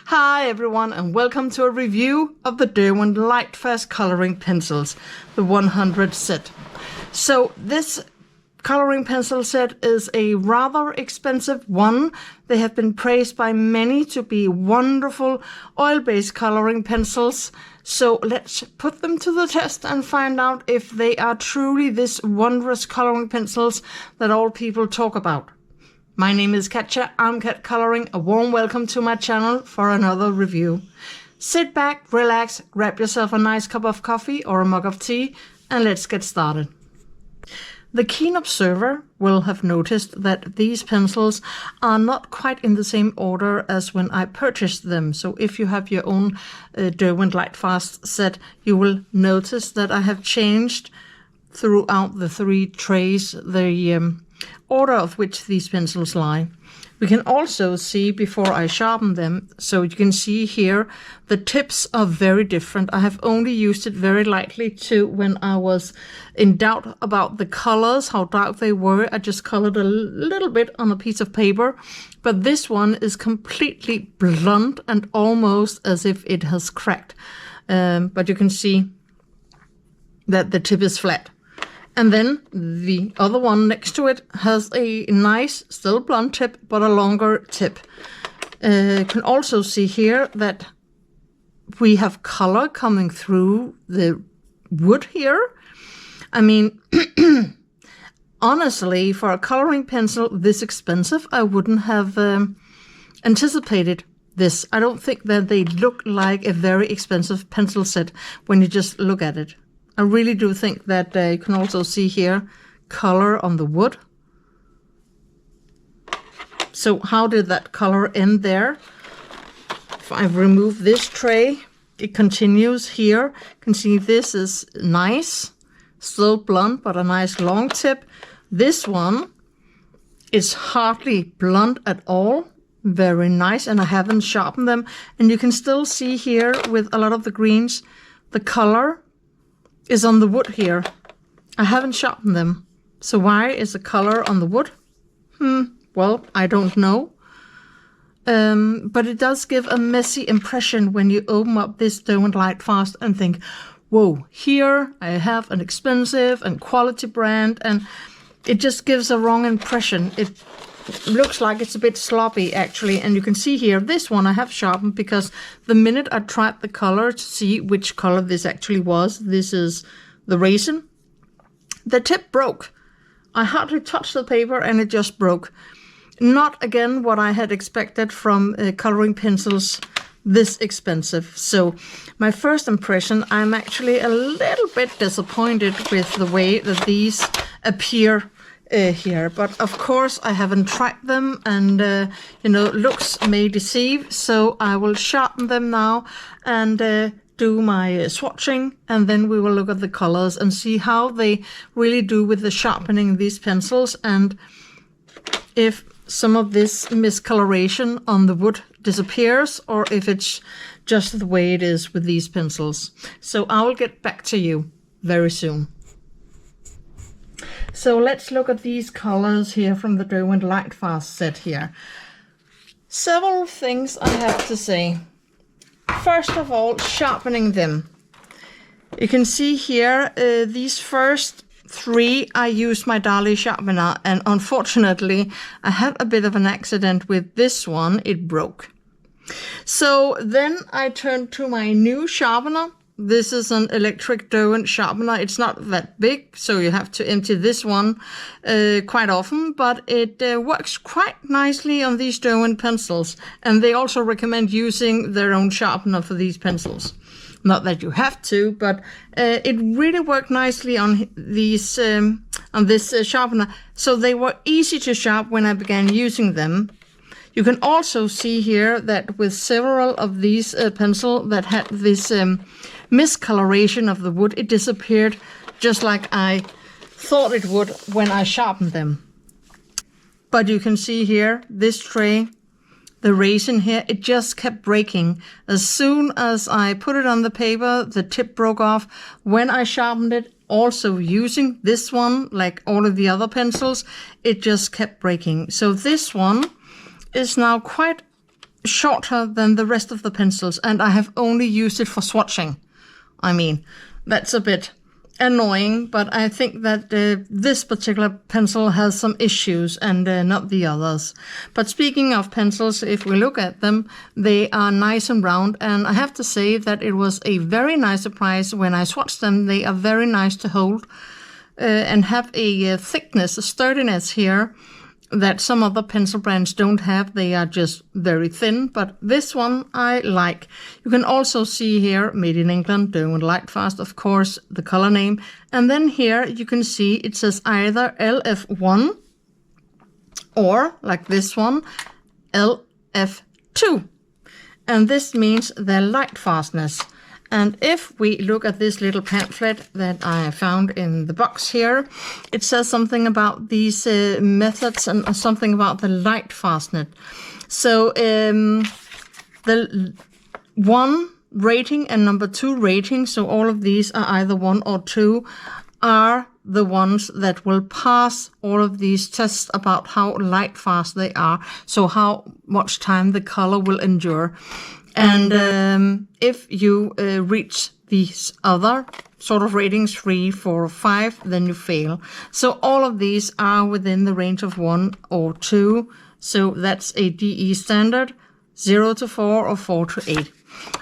Hi everyone, and welcome to a review of the Derwent Lightfast coloring pencils, the 100 set. So this coloring pencil set is a rather expensive one. They have been praised by many to be wonderful oil-based coloring pencils. So let's put them to the test and find out if they are truly this wondrous coloring pencils that all people talk about. My name is Katja, I'm CatColouring. A warm welcome to my channel for another review. Sit back, relax, grab yourself a nice cup of coffee or a mug of tea, and let's get started. The keen observer will have noticed that these pencils are not quite in the same order as when I purchased them. So if you have your own Derwent Lightfast set, you will notice that I have changed throughout the three trays the order of which these pencils lie. We can also see before I sharpen them, so you can see here the tips are very different. I have only used it very lightly too when I was in doubt about the colors, how dark they were. I just colored a little bit on a piece of paper, but this one is completely blunt and almost as if it has cracked. But you can see that the tip is flat. And then the other one next to it has a nice, still blunt tip, but a longer tip. You can also see here that we have color coming through the wood here. I mean, honestly, for a coloring pencil this expensive, I wouldn't have anticipated this. I don't think that they look like a very expensive pencil set when you just look at it. I really do think that you can also see here color on the wood. So how did that color end there? If I remove this tray, it continues here. You can see this is nice, still blunt, but a nice long tip. This one is hardly blunt at all. Very nice, and I haven't sharpened them. And you can still see here with a lot of the greens, the color is on the wood here. I haven't sharpened them. So why is the color on the wood? Well, I don't know. But it does give a messy impression when you open up this Derwent Lightfast and think, whoa, here I have an expensive and quality brand, and it just gives a wrong impression. It looks like it's a bit sloppy actually, and you can see here this one I have sharpened because the minute I tried the color to see which color this actually was, this is the raisin, the tip broke. I hardly touched the paper and it just broke. Not again what I had expected from coloring pencils this expensive. So my first impression, I'm actually a little bit disappointed with the way that these appear here, but of course I haven't tried them, and you know, looks may deceive, so I will sharpen them now and do my swatching, and then we will look at the colors and see how they really do with the sharpening of these pencils, and if some of this miscoloration on the wood disappears or if it's just the way it is with these pencils. So I will get back to you very soon. So let's look at these colors here from the Derwent Lightfast set here. Several things I have to say. First of all, sharpening them. You can see here, these first three, I used my Dali sharpener, and unfortunately, I had a bit of an accident with this one, it broke. So then I turned to my new sharpener. This is an electric Derwent sharpener. It's not that big, so you have to empty this one quite often, but it works quite nicely on these Derwent pencils. And they also recommend using their own sharpener for these pencils. Not that you have to, but it really worked nicely on these on this sharpener. So they were easy to sharpen when I began using them. You can also see here that with several of these pencils that had this miscoloration of the wood, it disappeared just like I thought it would when I sharpened them. But you can see here, this tray, the raisin here, it just kept breaking. As soon as I put it on the paper, the tip broke off. When I sharpened it, also using this one, like all of the other pencils, it just kept breaking. So this one is now quite shorter than the rest of the pencils, and I have only used it for swatching. I mean, that's a bit annoying, but I think that this particular pencil has some issues and not the others. But speaking of pencils, if we look at them, they are nice and round, and I have to say that it was a very nice surprise when I swatched them. They are very nice to hold and have a thickness, a sturdiness here that some other pencil brands don't have. They are just very thin, but this one I like. You can also see here, made in England, Derwent Lightfast, of course, the color name. And then here you can see it says either LF1 or, like this one, LF2. And this means their light fastness. And if we look at this little pamphlet that I found in the box here, it says something about these methods and something about the light fastness. So the 1 rating and number 2 rating, so all of these are either 1 or 2, are the ones that will pass all of these tests about how light fast they are, so how much time the color will endure. And if you reach these other sort of ratings, 3, 4, 5, then you fail. So all of these are within the range of 1 or 2. So that's a DE standard, 0 to 4 or 4 to 8.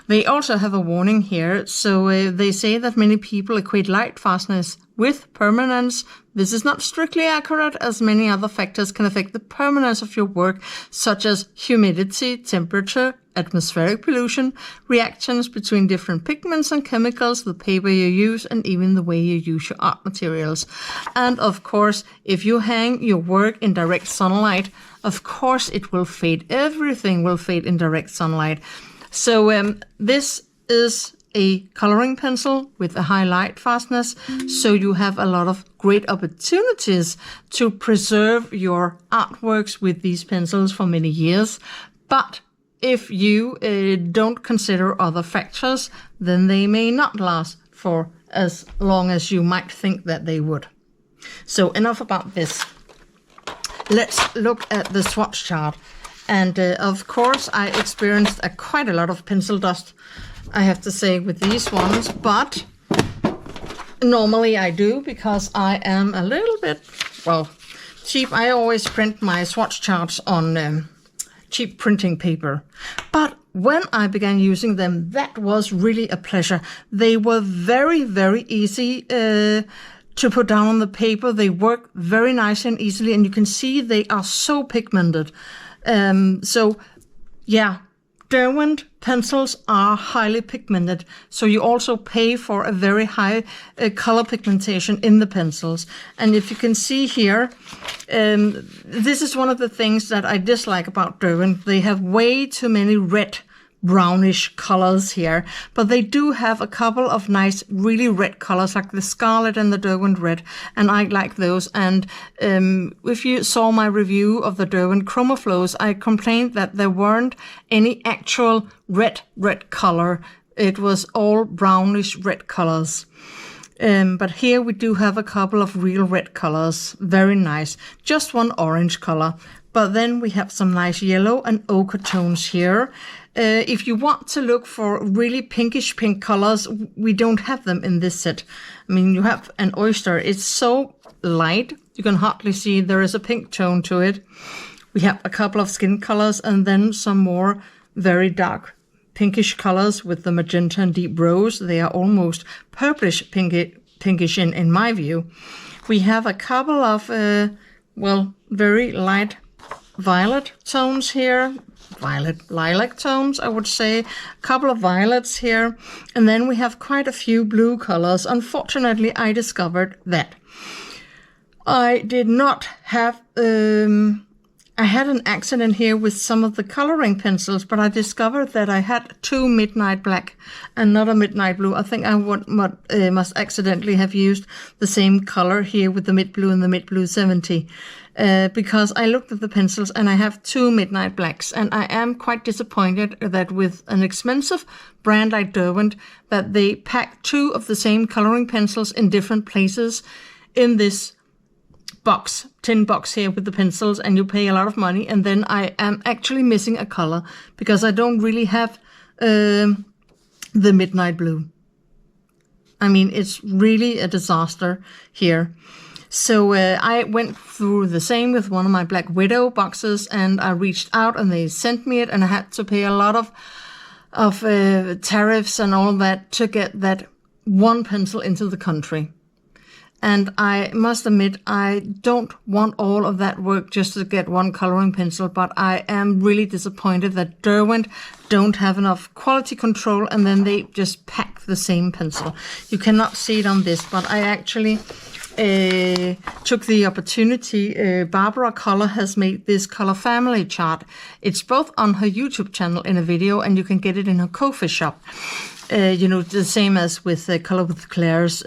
They also have a warning here. So they say that many people equate light fastness with permanence. This is not strictly accurate, as many other factors can affect the permanence of your work, such as humidity, temperature, atmospheric pollution, reactions between different pigments and chemicals, the paper you use, and even the way you use your art materials. And of course, if you hang your work in direct sunlight, of course it will fade. Everything will fade in direct sunlight. So this is a coloring pencil with a high light fastness, so you have a lot of great opportunities to preserve your artworks with these pencils for many years. But if you don't consider other factors, then they may not last for as long as you might think that they would. So enough about this. Let's look at the swatch chart. And of course, I experienced quite a lot of pencil dust, I have to say, with these ones. But normally I do, because I am a little bit, well, cheap. I always print my swatch charts on cheap printing paper. But when I began using them, that was really a pleasure. They were very, very easy to put down on the paper. They work very nicely and easily, and you can see they are so pigmented. So yeah, Derwent pencils are highly pigmented, so you also pay for a very high color pigmentation in the pencils. And if you can see here, this is one of the things that I dislike about Derwent. They have way too many red, brownish colors here, but they do have a couple of nice, really red colors, like the Scarlet and the Derwent Red, and I like those. And if you saw my review of the Derwent Chroma Flows, I complained that there weren't any actual red color. It was all brownish red colors. But here we do have a couple of real red colors, very nice. Just one orange color. But then we have some nice yellow and ochre tones here. If you want to look for really pinkish pink colors, we don't have them in this set. I mean, you have an oyster. It's so light, you can hardly see there is a pink tone to it. We have a couple of skin colors, and then some more very dark pinkish colors with the magenta and deep rose. They are almost purplish pinkish in my view. We have a couple of, well, very light violet tones here. Violet lilac tones, I would say. A couple of violets here. And then we have quite a few blue colors. Unfortunately, I discovered that I did not have... I had an accident here with some of the coloring pencils, but I discovered that I had 2 midnight black and not a midnight blue. I think I must accidentally have used the same color here with the mid blue and the mid blue 70. Because I looked at the pencils and I have 2 midnight blacks, and I am quite disappointed that with an expensive brand like Derwent, that they pack 2 of the same coloring pencils in different places in this tin box here with the pencils, and you pay a lot of money, and then I am actually missing a color because I don't really have the midnight blue. I mean, it's really a disaster here. So I went through the same with one of my Black Widow boxes, and I reached out and they sent me it, and I had to pay a lot of tariffs and all that to get that one pencil into the country. And I must admit, I don't want all of that work just to get one coloring pencil, but I am really disappointed that Derwent don't have enough quality control, and then they just pack the same pencil. You cannot see it on this, but I actually took the opportunity. Barbara Color has made this color family chart. It's both on her YouTube channel in a video, and you can get it in her Ko-fi shop. The same as with Color with Claire's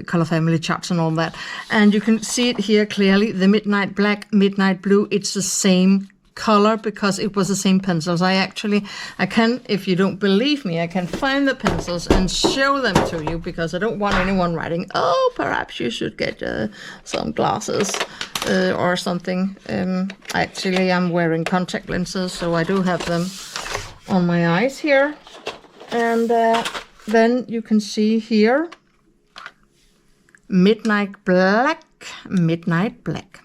color family charts and all that. And you can see it here clearly, the midnight black, midnight blue, it's the same color because it was the same pencils. I can, if you don't believe me, I can find the pencils and show them to you, because I don't want anyone writing, oh, perhaps you should get some glasses or something. Actually, I'm wearing contact lenses, so I do have them on my eyes here. And then you can see here, midnight black, midnight black.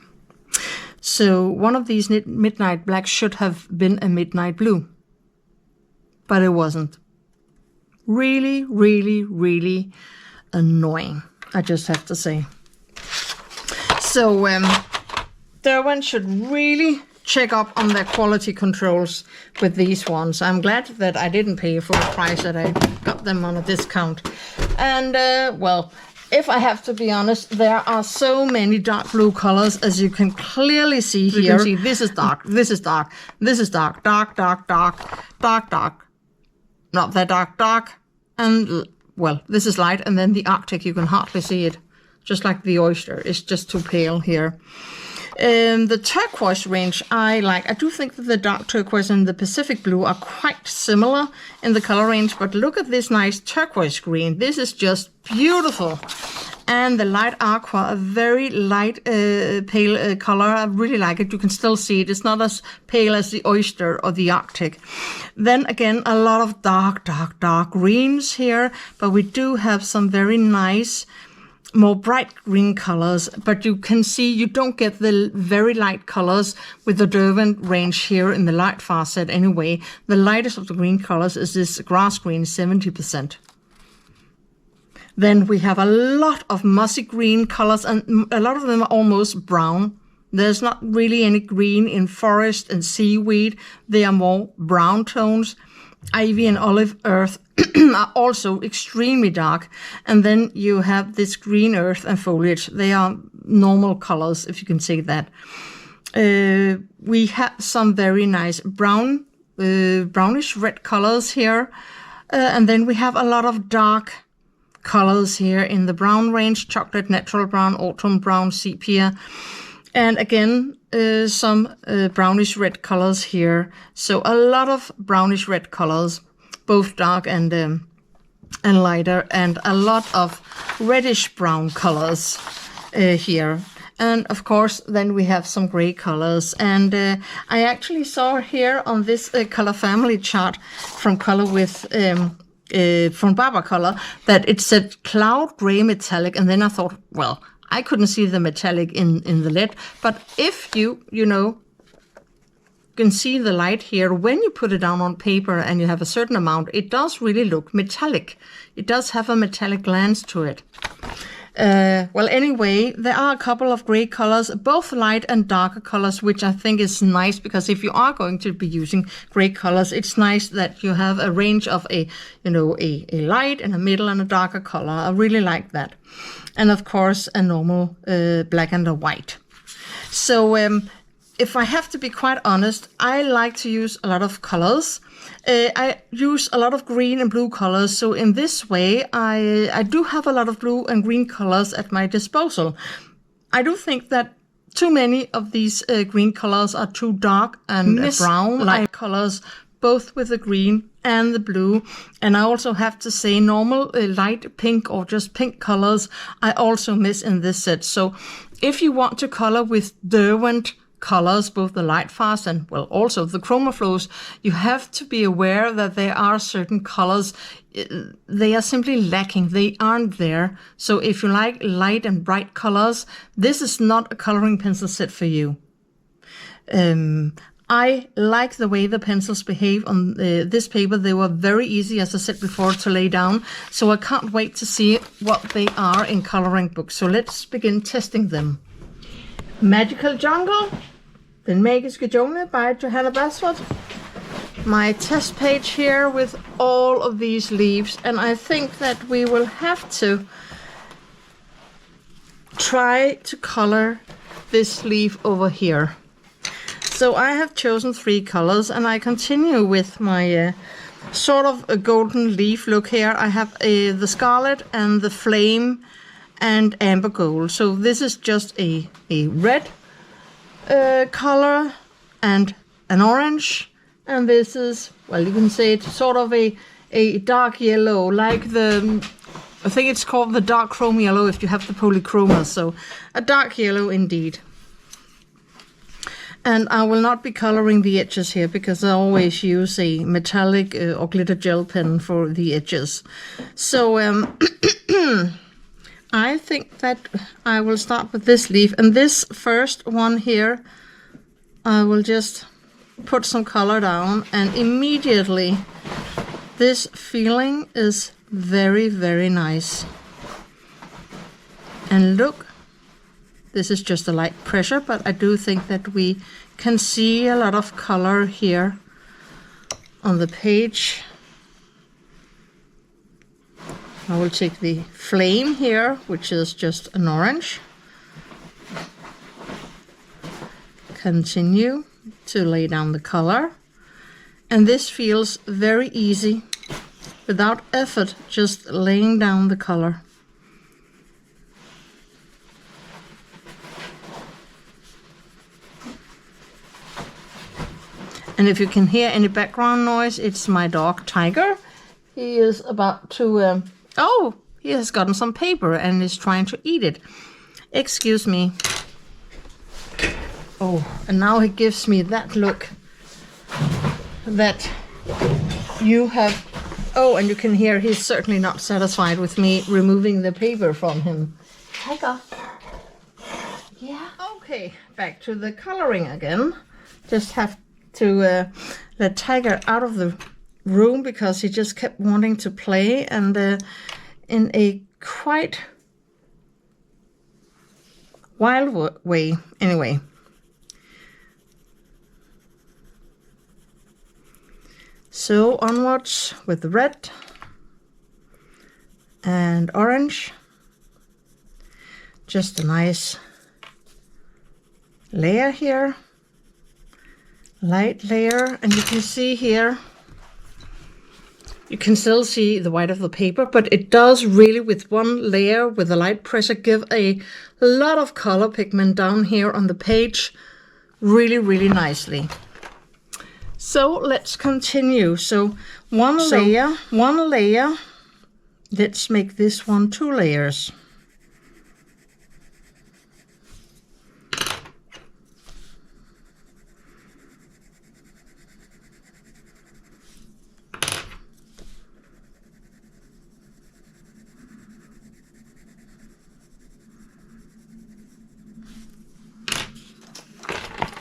So one of these midnight blacks should have been a midnight blue, but it wasn't. Really, really, really annoying, I just have to say. So Derwent should really check up on their quality controls with these ones. I'm glad that I didn't pay a full price, that I got them on a discount. And well, if I have to be honest, there are so many dark blue colors, as you can clearly see here. You can see this is dark, this is dark, this is dark, dark, dark, dark, dark, dark, not that dark, dark, and well, this is light, and then the Arctic, you can hardly see it, just like the oyster, it's just too pale here. The turquoise range I like. I do think that the dark turquoise and the Pacific blue are quite similar in the color range, but look at this nice turquoise green. This is just beautiful. And the light aqua, a very light pale color. I really like it. You can still see it. It's not as pale as the oyster or the Arctic. Then again, a lot of dark, dark, dark greens here, but we do have some very nice more bright green colors, but you can see you don't get the very light colors with the Derwent range here in the Lightfast set anyway. The lightest of the green colors is this grass green, 70%. Then we have a lot of mossy green colors, and a lot of them are almost brown. There's not really any green in forest and seaweed. They are more brown tones. Ivy and olive earth are also extremely dark. And then you have this green earth and foliage. They are normal colors, if you can say that. We have some very nice brownish red colors here. And then we have a lot of dark colors here in the brown range: chocolate, natural brown, autumn brown, sepia. And again, some brownish red colors here. So a lot of brownish red colors, both dark and lighter, and a lot of reddish brown colors here. And of course, then we have some gray colors. And I actually saw here on this color family chart from from Barbara Color that it said cloud gray metallic, and then I thought, well, I couldn't see the metallic in the LED, but if you can see the light here, when you put it down on paper and you have a certain amount, it does really look metallic. It does have a metallic glance to it. Well, anyway, there are a couple of gray colors, both light and darker colors, which I think is nice, because if you are going to be using gray colors, it's nice that you have a range of a light and a middle and a darker color. I really like that. And of course, a normal black and a white. So if I have to be quite honest, I like to use a lot of colors. I use a lot of green and blue colors. So in this way, I do have a lot of blue and green colors at my disposal. I do think that too many of these green colors are too dark and brown light colors. both with the green and the blue. And I also have to say normal light pink or just pink colors I also miss in this set. So if you want to color with Derwent colors, both the Lightfast and, well, also the ChromaFlows, you have to be aware that there are certain colors, they are simply lacking. They aren't there. So if you like light and bright colors, this is not a coloring pencil set for you. I like the way the pencils behave on this paper. They were very easy, as I said before, to lay down. So I can't wait to see what they are in coloring books. So let's begin testing them. Magical Jungle, Den Magiske Jungle by Johanna Basford. My test page here with all of these leaves. And I think that we will have to try to color this leaf over here. So I have chosen 3 colors, and I continue with my sort of a golden leaf look here. I have the scarlet and the flame and amber gold. So this is just a red color and an orange. And this is, well, you can say it's sort of a dark yellow, like the, I think it's called the dark chrome yellow if you have the polychroma. So a dark yellow indeed. And I will not be coloring the edges here because I always use a metallic or glitter gel pen for the edges. So I think that I will start with this leaf. And this first one here, I will just put some color down, and immediately this feeling is very, very nice. And look. This is just a light pressure, but I do think that we can see a lot of color here on the page. I will take the flame here, which is just an orange. Continue to lay down the color. And this feels very easy, without effort, just laying down the color. And if you can hear any background noise, it's my dog Tiger. He is about to, oh, he has gotten some paper and is trying to eat it. Excuse me. Oh, and now he gives me that look that you have. Oh, and you can hear he's certainly not satisfied with me removing the paper from him. Tiger. Yeah. Okay, back to the coloring again. Just have to let Tiger out of the room because he just kept wanting to play, and in a quite wild way anyway. So onwards with the red and orange. Just a nice layer here. Light layer, and you can see here, you can still see the white of the paper, but it does really, with one layer with the light pressure, give a lot of color pigment down here on the page really, really nicely. So let's continue. So one layer. Let's make this one 2 layers.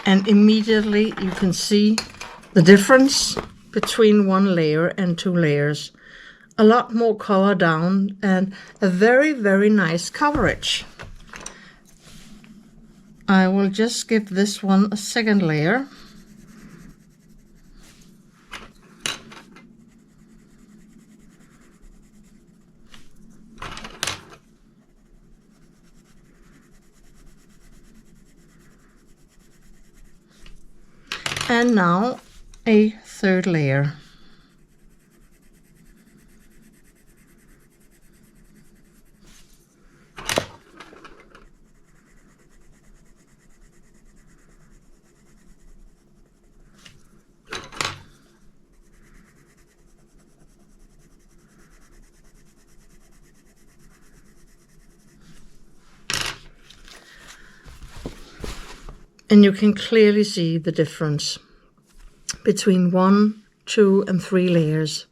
And immediately you can see the difference between 1 layer and 2 layers. A lot more color down and a very, very nice coverage. I will just give this one a 2nd layer. And now a 3rd layer. And you can clearly see the difference between 1, 2, and 3 layers.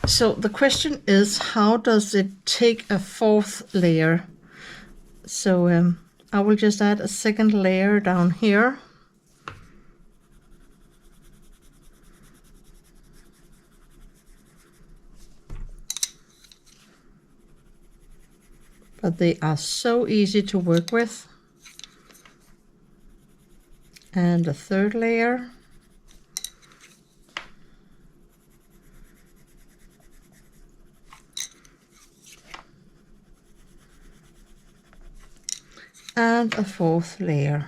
So the question is, how does it take a 4th layer? So I will just add a 2nd layer down here. But they are so easy to work with. And a 3rd layer. And a 4th layer.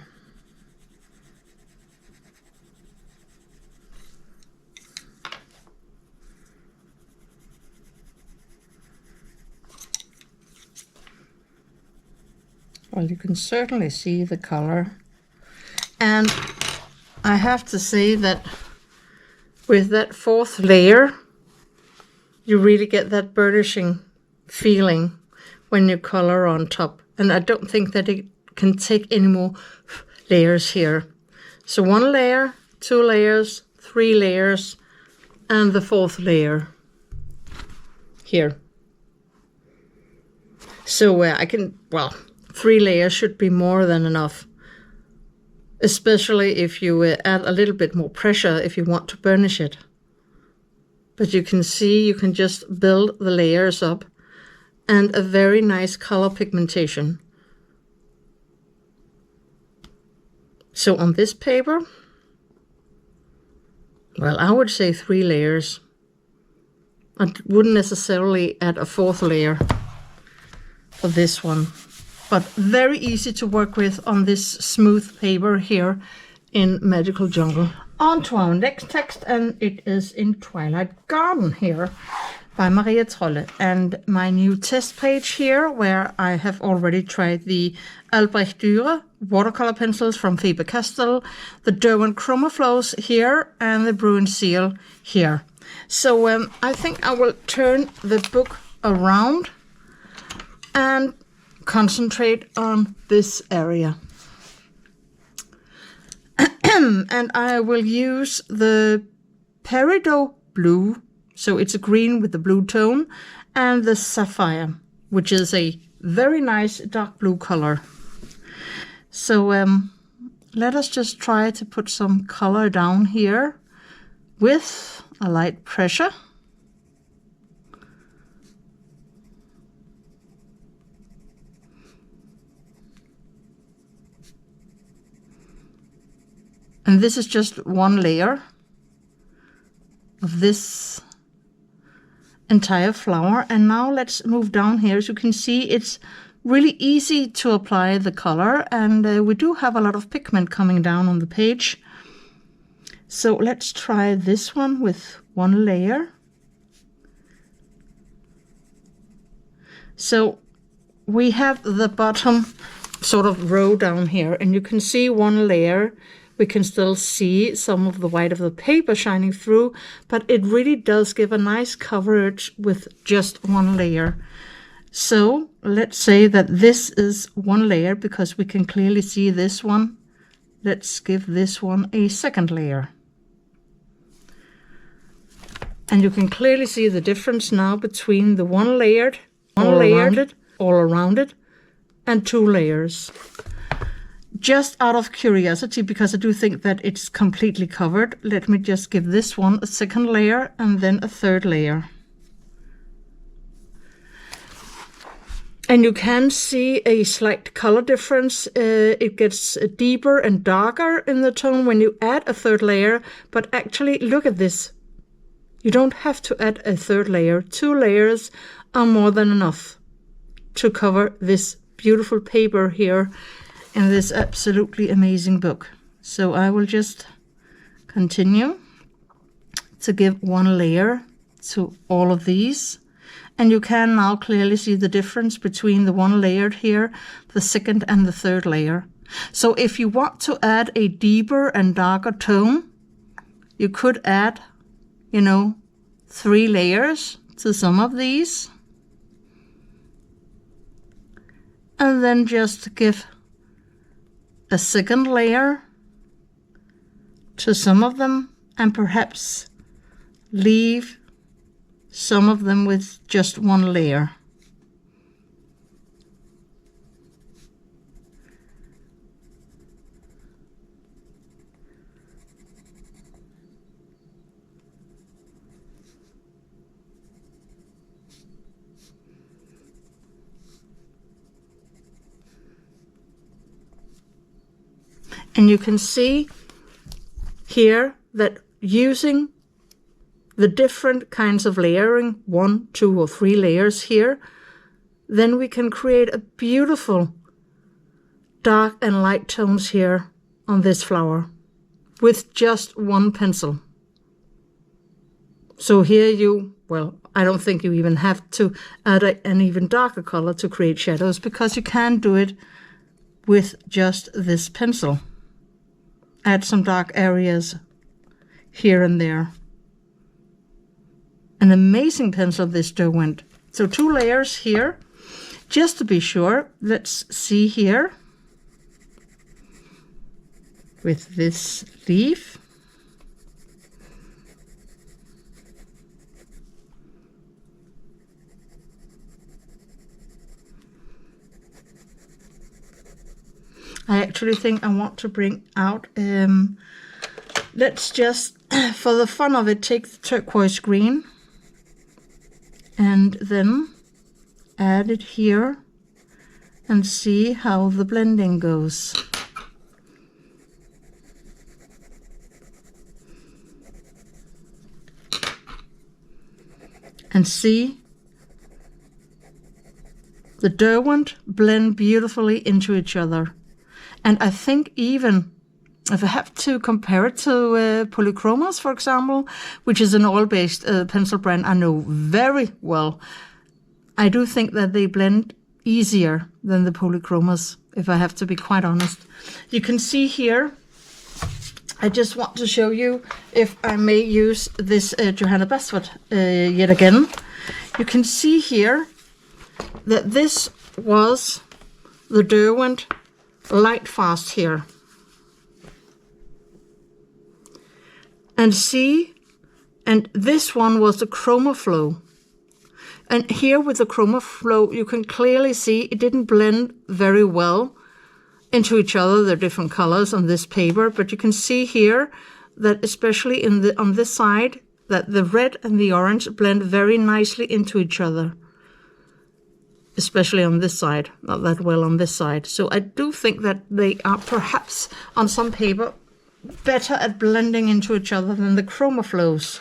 Well, you can certainly see the color. And I have to say that with that 4th layer, you really get that burnishing feeling when you color on top. And I don't think that it can take any more layers here. So 1 layer, 2 layers, 3 layers, and the 4th layer here. So I can, well, 3 layers should be more than enough, especially if you add a little bit more pressure if you want to burnish it. But you can see you can just build the layers up, and a very nice color pigmentation. So on this paper, well, I would say 3 layers. I wouldn't necessarily add a 4th layer for this one, but very easy to work with on this smooth paper here in Magical Jungle. On to our next text, and it is in Twilight Garden here by Maria Trolle, and my new test page here, where I have already tried the Albrecht Dürer watercolor pencils from Faber-Castell, the Derwent Chromaflows here, and the Bruin Seal here. So I think I will turn the book around and concentrate on this area. And I will use the Peridot Blue, so it's a green with the blue tone, and the Sapphire, which is a very nice dark blue color. So let us just try to put some color down here with a light pressure. And this is just 1 layer of this entire flower. And now let's move down here. As you can see, it's really easy to apply the color, and we do have a lot of pigment coming down on the page. So let's try this one with 1 layer. So we have the bottom sort of row down here, and you can see 1 layer. We can still see some of the white of the paper shining through, but it really does give a nice coverage with just 1 layer. So let's say that this is 1 layer because we can clearly see this one. Let's give this one a 2nd layer. And you can clearly see the difference now between the 1 layered, all around it, and 2 layers. Just out of curiosity, because I do think that it's completely covered, let me just give this one a 2nd layer and then a 3rd layer. And you can see a slight color difference. It gets deeper and darker in the tone when you add a 3rd layer, but actually look at this. You don't have to add a 3rd layer. 2 layers are more than enough to cover this beautiful paper here in this absolutely amazing book. So I will just continue to give 1 layer to all of these. And you can now clearly see the difference between the 1 layered here, the 2nd and the 3rd layer. So if you want to add a deeper and darker tone, you could add, 3 layers to some of these. and then just give a second layer to some of them, and perhaps leave some of them with just one layer. And you can see here that using the different kinds of layering, 1, 2, or 3 layers here, then we can create a beautiful dark and light tones here on this flower with just one pencil. So here well, I don't think you even have to add an even darker color to create shadows, because you can do it with just this pencil. Add some dark areas here and there. An amazing pencil, this Derwent. So 2 layers here. Just to be sure, let's see here with this leaf. I actually think I want to bring out, let's just, for the fun of it, take the turquoise green and then add it here and see how the blending goes. And see the Derwent blend beautifully into each other. And I think even if I have to compare it to Polychromas, for example, which is an oil-based pencil brand I know very well, I do think that they blend easier than the Polychromas, if I have to be quite honest. You can see here, I just want to show you, if I may use this Johanna Basford yet again. You can see here that this was the Derwent Lightfast here. And see, and this one was the Chroma Flow. And here with the Chroma Flow, you can clearly see it didn't blend very well into each other, the different colors on this paper, but you can see here that especially on this side, that the red and the orange blend very nicely into each other. Especially on this side, not that well on this side. So I do think that they are perhaps on some paper better at blending into each other than the Chroma Flows.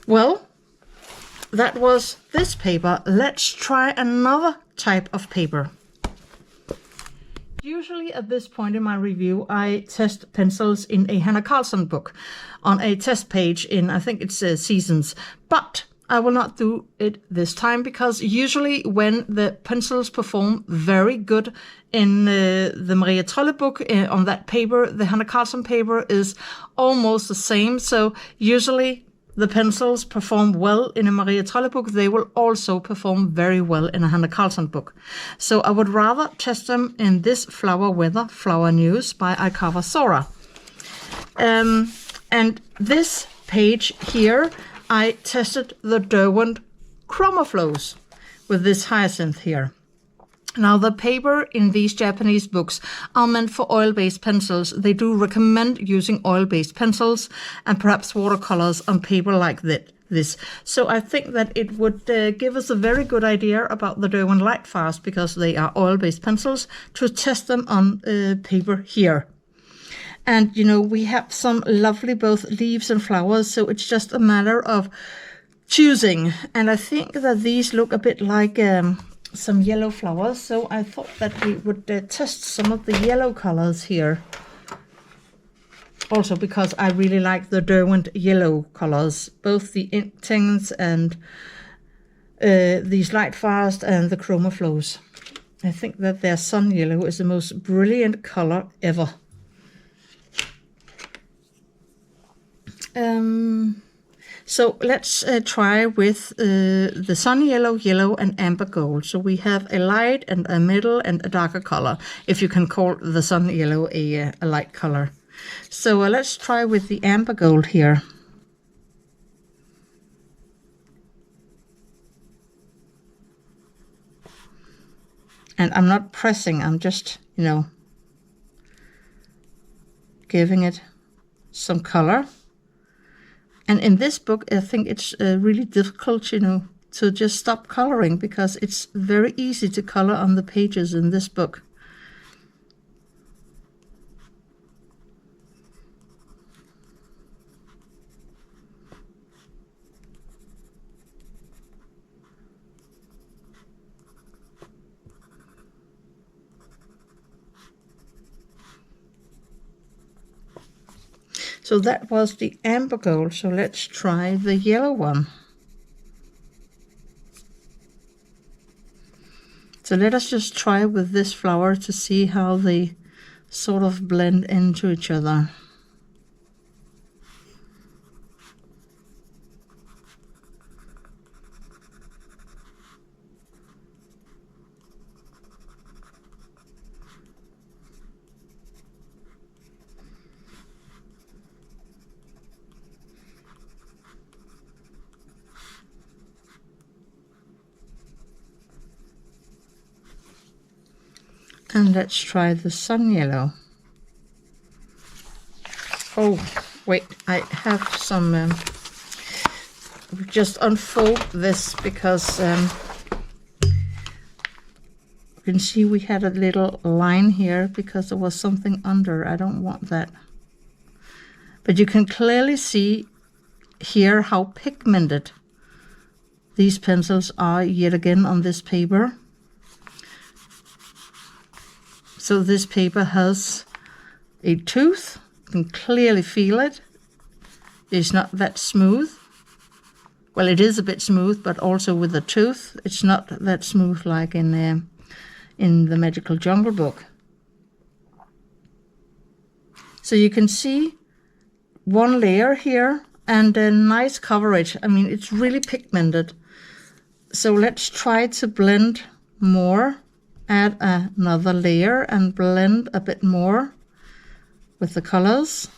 Well, that was this paper. Let's try another type of paper. Usually at this point in my review, I test pencils in a Hannah Carlson book on a test page in, I think it's Seasons. But I will not do it this time, because usually when the pencils perform very good in the Maria Trolle book, on that paper, the Hannah Carlson paper is almost the same. So usually the pencils perform well in a Maria Trolle book, they will also perform very well in a Hannah Carlson book. So I would rather test them in this Flower Weather, Flower News by Alcava Sora. And this page here, I tested the Derwent Chroma Flows with this hyacinth here. Now, the paper in these Japanese books are meant for oil-based pencils. They do recommend using oil-based pencils and perhaps watercolors on paper like this. So I think that it would give us a very good idea about the Derwent Lightfast, because they are oil-based pencils, to test them on paper here. And, you know, we have some lovely both leaves and flowers, so it's just a matter of choosing. And I think that these look a bit like some yellow flowers, so I thought that we would test some of the yellow colors here. Also because I really like the Derwent yellow colors, both the Inktints and these Lightfast and the Chroma Flows. I think that their sun yellow is the most brilliant color ever. So let's try with the sun yellow, yellow, and amber gold. So we have a light and a middle and a darker color, if you can call the sun yellow a light color. So let's try with the amber gold here. And I'm not pressing, I'm just, giving it some color. And in this book, I think it's really difficult, to just stop coloring, because it's very easy to color on the pages in this book. So that was the amber gold, so let's try the yellow one. So let us just try with this flower to see how they sort of blend into each other. And let's try the sun yellow. Oh, wait, I have some, just unfold this because you can see we had a little line here because there was something under. I don't want that. But you can clearly see here how pigmented these pencils are yet again on this paper. So this paper has a tooth, you can clearly feel it. It's not that smooth. Well, it is a bit smooth, but also with the tooth, it's not that smooth like in the Magical Jungle book. So you can see one layer here and a nice coverage. I mean, it's really pigmented. So let's try to blend more. Add another layer and blend a bit more with the colors.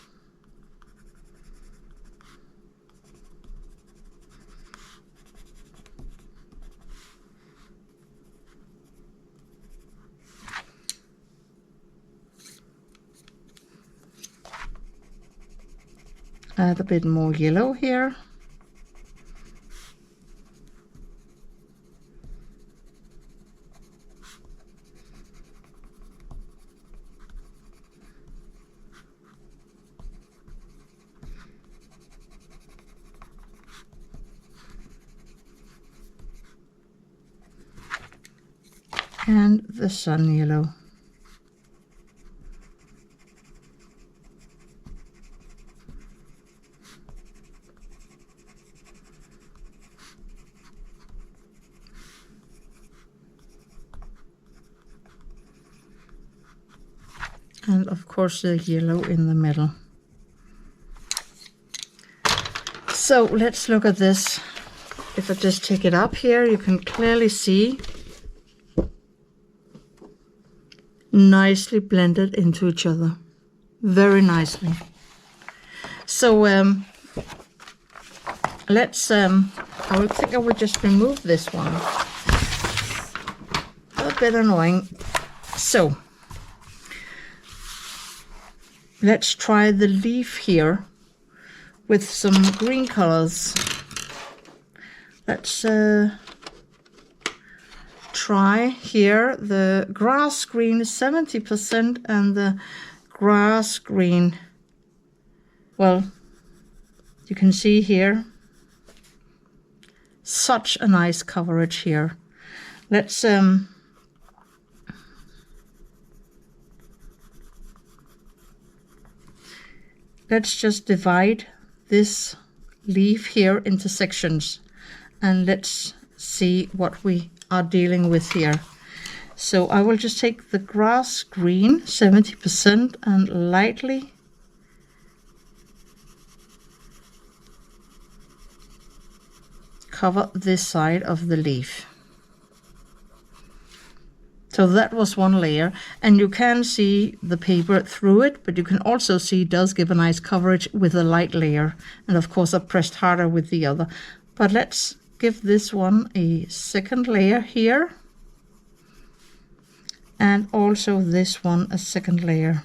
Add a bit more yellow here. And the sun yellow. And of course the yellow in the middle. So let's look at this. If I just take it up here, you can clearly see nicely blended into each other, very nicely. So let's I think I will just remove this one. A bit annoying. So let's try the leaf here with some green colors. Let's try here the grass green is 70% and the grass green, well, you can see here such a nice coverage here. Let's just divide this leaf here into sections and let's see what we are dealing with here. So I will just take the grass green 70% and lightly cover this side of the leaf. So that was one layer, and you can see the paper through it, but you can also see it does give a nice coverage with a light layer. And of course I pressed harder with the other. But let's give this one a second layer here. And also this one a second layer.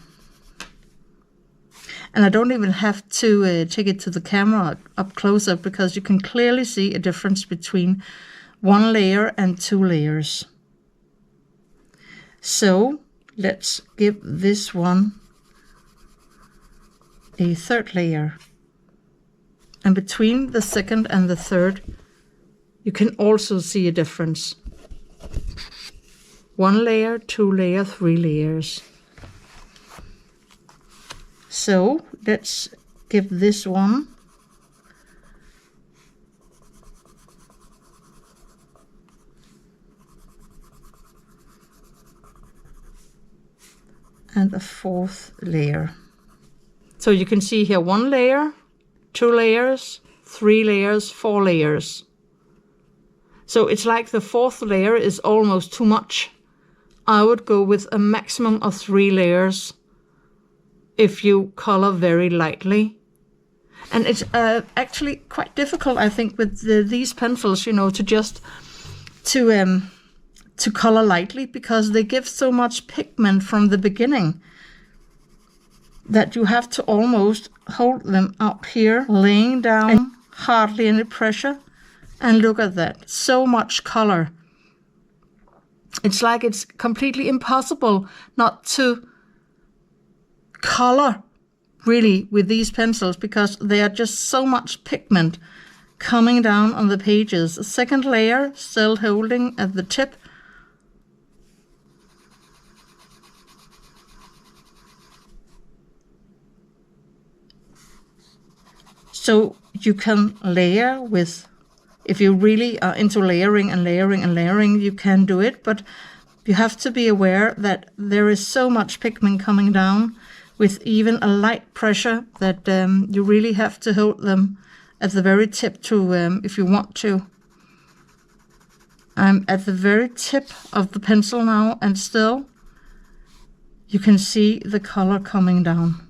And I don't even have to take it to the camera up closer, because you can clearly see a difference between one layer and two layers. So let's give this one a third layer. And between the second and the third, you can also see a difference. One layer, two layer, three layers. So let's give this one and a fourth layer. So you can see here one layer, two layers, three layers, four layers. So it's like the fourth layer is almost too much. I would go with a maximum of 3 layers if you color very lightly. And it's actually quite difficult, I think, with these pencils, you know, to color lightly, because they give so much pigment from the beginning that you have to almost hold them out here, laying down, hardly any pressure. And look at that, so much color. It's like it's completely impossible not to color really with these pencils, because they are just so much pigment coming down on the pages. A second layer still holding at the tip. So you can layer with, if you really are into layering and layering and layering, you can do it, but you have to be aware that there is so much pigment coming down with even a light pressure that you really have to hold them at the very tip to, if you want to. I'm at the very tip of the pencil now, and still you can see the color coming down.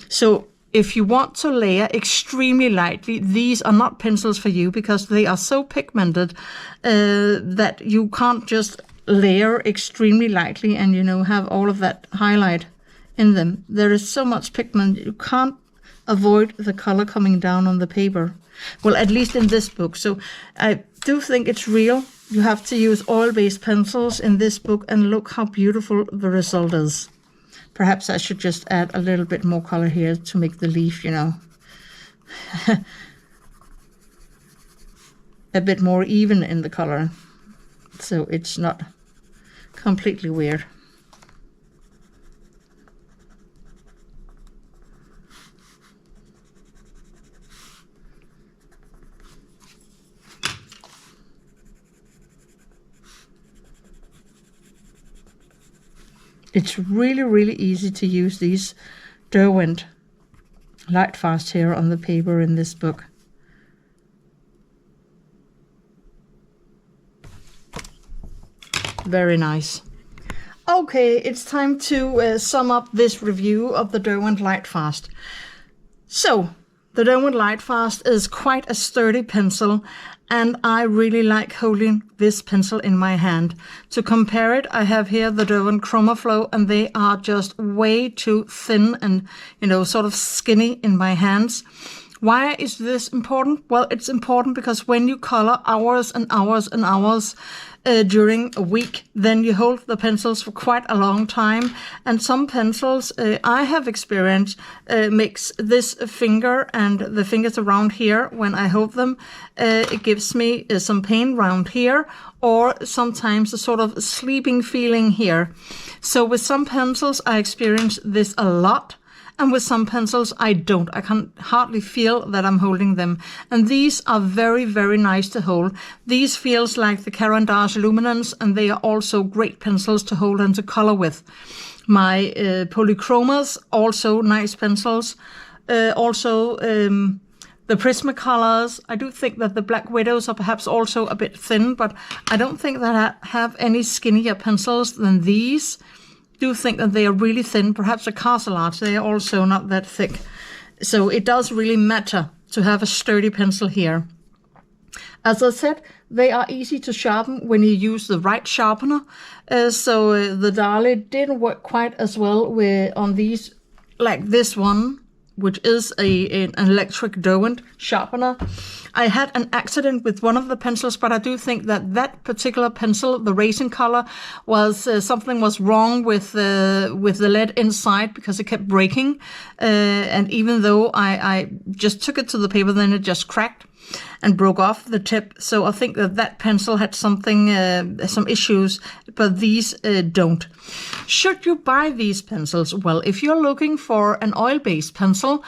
So if you want to layer extremely lightly, these are not pencils for you, because they are so pigmented that you can't just layer extremely lightly and, you know, have all of that highlight in them. There is so much pigment, you can't avoid the color coming down on the paper. Well, at least in this book. So I do think it's real. You have to use oil-based pencils in this book, and look how beautiful the result is. Perhaps I should just add a little bit more color here to make the leaf, you know, a bit more even in the color, so it's not completely weird. It's really, really easy to use these Derwent Lightfast here on the paper in this book. Very nice. Okay, it's time to sum up this review of the Derwent Lightfast. So, the Derwent Lightfast is quite a sturdy pencil, and I really like holding this pencil in my hand. To compare it, I have here the Derwent ChromaFlow, and they are just way too thin and, you know, sort of skinny in my hands. Why is this important? Well, it's important because when you color hours and hours and hours during a week, then you hold the pencils for quite a long time. And some pencils I have experienced makes this finger and the fingers around here, when I hold them, it gives me some pain around here, or sometimes a sort of sleeping feeling here. So with some pencils I experience this a lot, and with some pencils I don't. I can hardly feel that I'm holding them. And these are very, very nice to hold. These feels like the Caran d'Ache Luminance, and they are also great pencils to hold and to color with. My Polychromas, also nice pencils. Also, the Prismacolors, I do think that the Black Widows are perhaps also a bit thin, but I don't think that I have any skinnier pencils than these. I do think that they are really thin. Perhaps the Castle Arts, they are also not that thick. So it does really matter to have a sturdy pencil here. As I said, they are easy to sharpen when you use the right sharpener. So the Dali didn't work quite as well on these, like this one, which is an electric Derwent sharpener. I had an accident with one of the pencils, but I do think that that particular pencil, the racing color, was something was wrong with the lead inside because it kept breaking. And even though I just took it to the paper, then it just cracked and broke off the tip. So I think that pencil had something, some issues, but these don't. Should you buy these pencils? Well, if you're looking for an oil-based pencil,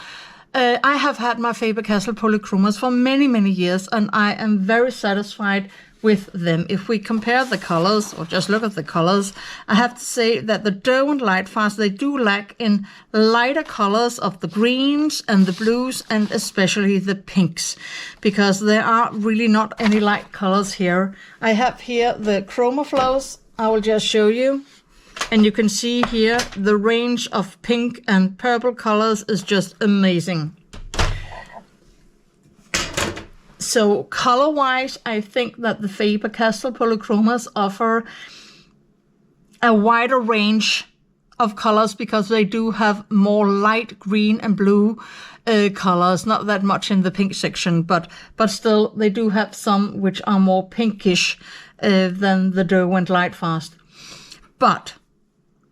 I have had my Faber-Castell polychromos for many, many years, and I am very satisfied with them. If we compare the colors, or just look at the colors, I have to say that the Derwent Lightfast, they do lack in lighter colors of the greens and the blues, and especially the pinks, because there are really not any light colors here. I have here the ChromaFlows. I will just show you. And you can see here the range of pink and purple colors is just amazing. So color-wise, I think that the Faber-Castell polychromos offer a wider range of colors because they do have more light green and blue colors, not that much in the pink section, but still they do have some which are more pinkish than the Derwent Lightfast. But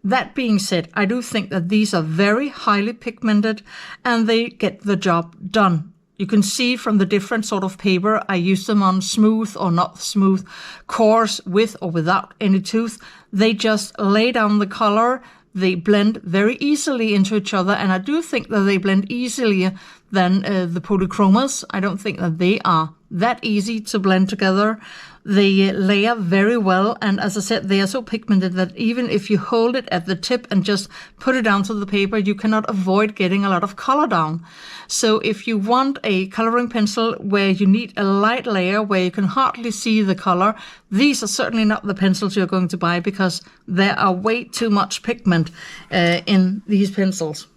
that being said, I do think that these are very highly pigmented and they get the job done. You can see from the different sort of paper, I use them on smooth or not smooth, coarse, with or without any tooth. They just lay down the color. They blend very easily into each other, and I do think that they blend easier than the polychromos. I don't think that they are that easy to blend together. They layer very well, and as I said, they are so pigmented that even if you hold it at the tip and just put it down to the paper, you cannot avoid getting a lot of color down. So if you want a coloring pencil where you need a light layer, where you can hardly see the color, these are certainly not the pencils you're going to buy because there are way too much pigment in these pencils.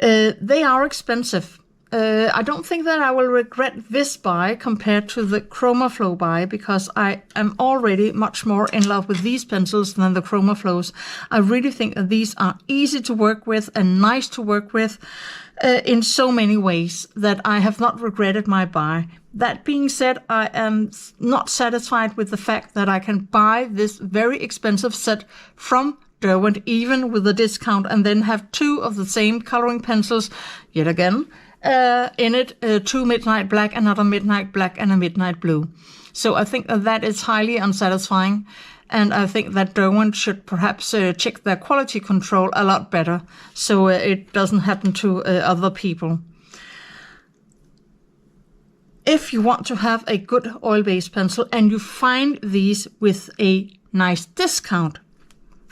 They are expensive. I don't think that I will regret this buy compared to the ChromaFlow buy because I am already much more in love with these pencils than the ChromaFlows. I really think that these are easy to work with and nice to work with in so many ways that I have not regretted my buy. That being said, I am not satisfied with the fact that I can buy this very expensive set from Derwent, even with a discount, and then have two of the same coloring pencils yet again. In it, two midnight black, another midnight black, and a midnight blue. So I think that is highly unsatisfying, and I think that Derwent should perhaps check their quality control a lot better, so it doesn't happen to other people. If you want to have a good oil-based pencil and you find these with a nice discount,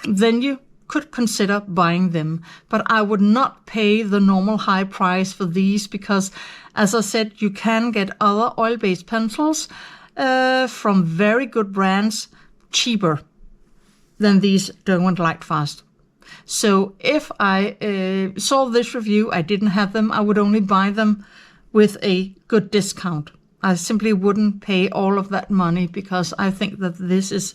then you could consider buying them, but I would not pay the normal high price for these because, as I said, you can get other oil-based pencils from very good brands cheaper than these Derwent Lightfast. So if I saw this review, I didn't have them, I would only buy them with a good discount. I simply wouldn't pay all of that money because I think that this is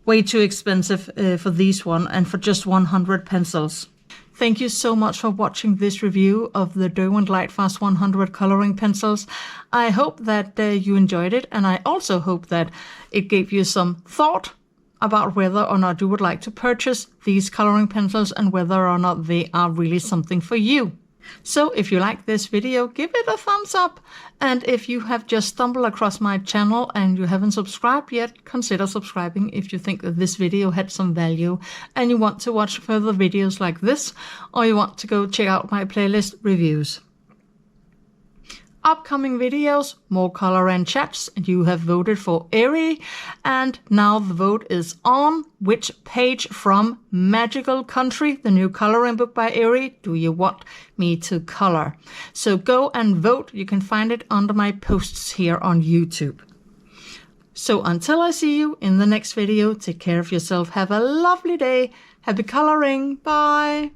way too expensive for these one and for just 100 pencils. Thank you so much for watching this review of the Derwent Lightfast 100 coloring pencils. I hope that you enjoyed it, and I also hope that it gave you some thought about whether or not you would like to purchase these coloring pencils and whether or not they are really something for you. So if you like this video, give it a thumbs up. And if you have just stumbled across my channel and you haven't subscribed yet, consider subscribing if you think that this video had some value and you want to watch further videos like this, or you want to go check out my playlist reviews. upcoming videos, more color and chats, and you have voted for Airy. And now the vote is on. Which page from Magical Country, the new coloring book by Airy, do you want me to color? So go and vote. You can find it under my posts here on YouTube. So until I see you in the next video, take care of yourself. Have a lovely day. Happy coloring. Bye.